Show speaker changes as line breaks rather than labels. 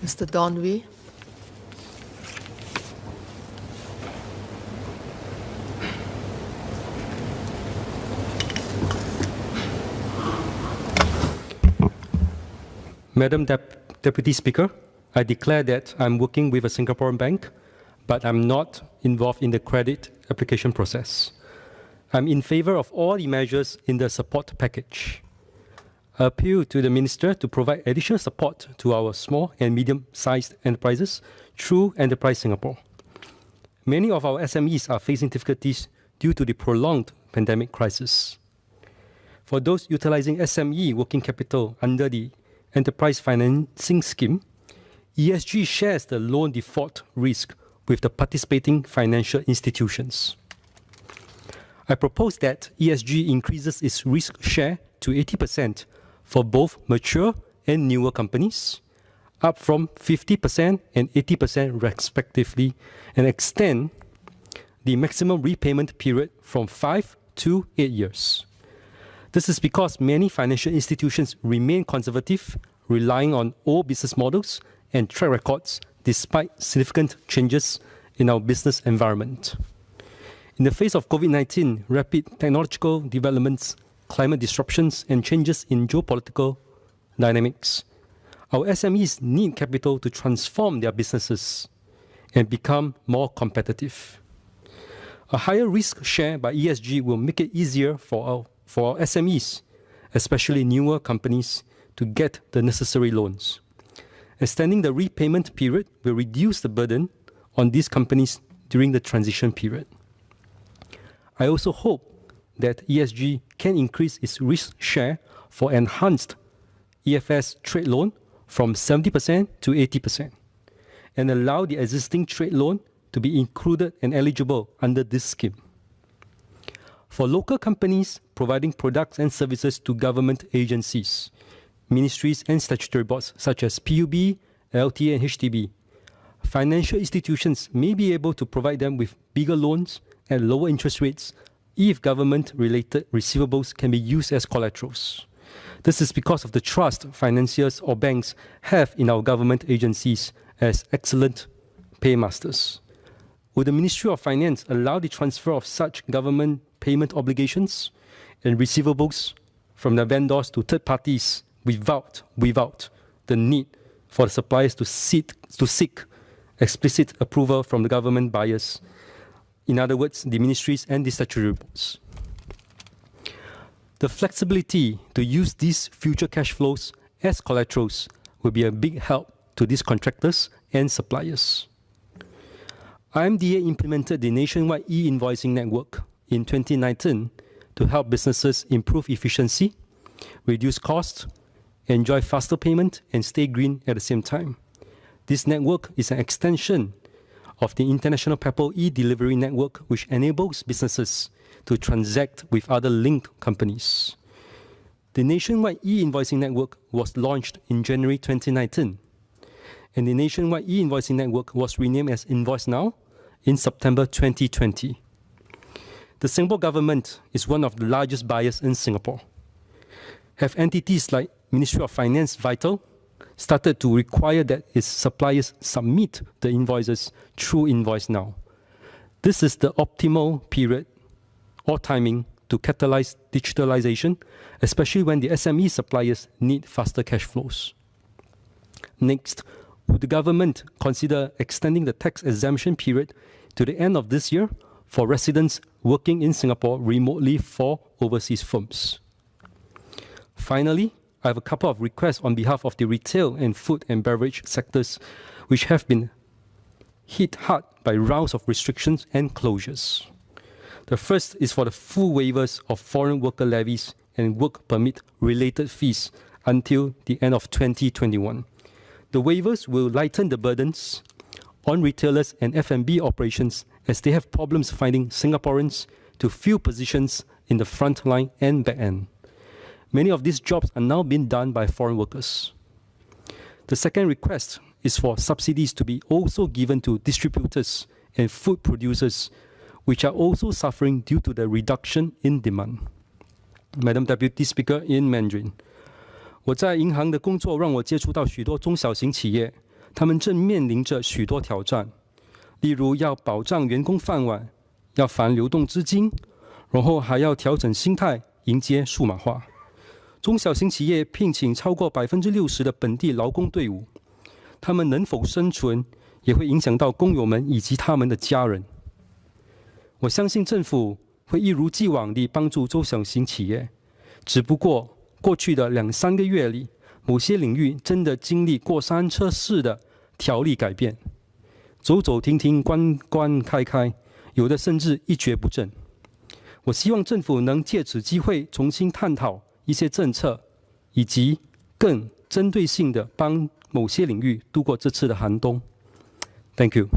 Mr. Don Wee.
Madam Deputy Speaker, I declare that I'm working with a Singaporean bank, but I'm not involved in the credit application process. I'm in favor of all the measures in the support package. I appeal to the Minister to provide additional support to our small and medium-sized enterprises through Enterprise Singapore. Many of our SMEs are facing difficulties due to the prolonged pandemic crisis. For those utilizing SME working capital under the Enterprise Financing Scheme, ESG shares the loan default risk with the participating financial institutions. I propose that ESG increases its risk share to 80% for both mature and newer companies, up from 50% and 80% respectively, and extend the maximum repayment period from 5 to 8 years. This is because many financial institutions remain conservative, relying on old business models and track records despite significant changes in our business environment. In the face of COVID-19, rapid technological developments, climate disruptions, and changes in geopolitical dynamics, our SMEs need capital to transform their businesses and become more competitive. A higher risk share by ESG will make it easier for our SMEs, especially newer companies, to get the necessary loans. Extending the repayment period will reduce the burden on these companies during the transition period. I also hope that ESG can increase its risk share for enhanced EFS trade loan from 70% to 80% and allow the existing trade loan to be included and eligible under this scheme. For local companies providing products and services to government agencies, ministries and statutory boards such as PUB, LTA and HDB, financial institutions may be able to provide them with bigger loans at lower interest rates if government-related receivables can be used as collaterals. This is because of the trust financiers or banks have in our government agencies as excellent paymasters. Would the Ministry of Finance allow the transfer of such government payment obligations and receivables from the vendors to third parties without the need for the suppliers to seek explicit approval from the government buyers? In other words, the ministries and the statutory boards. The flexibility to use these future cash flows as collaterals will be a big help to these contractors and suppliers. IMDA implemented the nationwide e-invoicing network in 2019 to help businesses improve efficiency, reduce costs, enjoy faster payment, and stay green at the same time. This network is an extension of the International PayPal e-delivery network, which enables businesses to transact with other linked companies. The nationwide e-invoicing network was launched in January 2019, and the nationwide e-invoicing network was renamed as Invoice Now in September 2020. The Singapore government is one of the largest buyers in Singapore. Have entities like Ministry of Finance Vital started to require that its suppliers submit the invoices through Invoice Now. This is the optimal period or timing to catalyze digitalization, especially when the SME suppliers need faster cash flows. Next, would the government consider extending the tax exemption period to the end of this year for residents working in Singapore remotely for overseas firms? Finally, I have a couple of requests on behalf of the retail and food and beverage sectors, which have been hit hard by rounds of restrictions and closures. The first is for the full waivers of foreign worker levies and work permit related fees until the end of 2021. The waivers will lighten the burdens on retailers and F&B operations as they have problems finding Singaporeans to fill positions in the front line and back end. Many of these jobs are now being done by foreign workers. The second request is for subsidies to be also given to distributors and food producers, which are also suffering due to the reduction in demand. Madam Deputy Speaker, in Mandarin. 我在银行的工作让我接触到许多中小型企业，他们正面临着许多挑战，例如要保障员工饭碗，要反流动资金，然后还要调整心态，迎接数码化。中小型企业聘请超过60%的本地劳工队伍，他们能否生存，也会影响到工友们以及他们的家人。我相信政府会一如既往地帮助中小型企业，只不过过去的2-3个月里，某些领域真的经历过山车式的条例改变，走走停停，关关开开，有的甚至一蹶不振。我希望政府能借此机会重新探讨一些政策，以及更针对性的帮某些领域度过这次的寒冬。Thank you.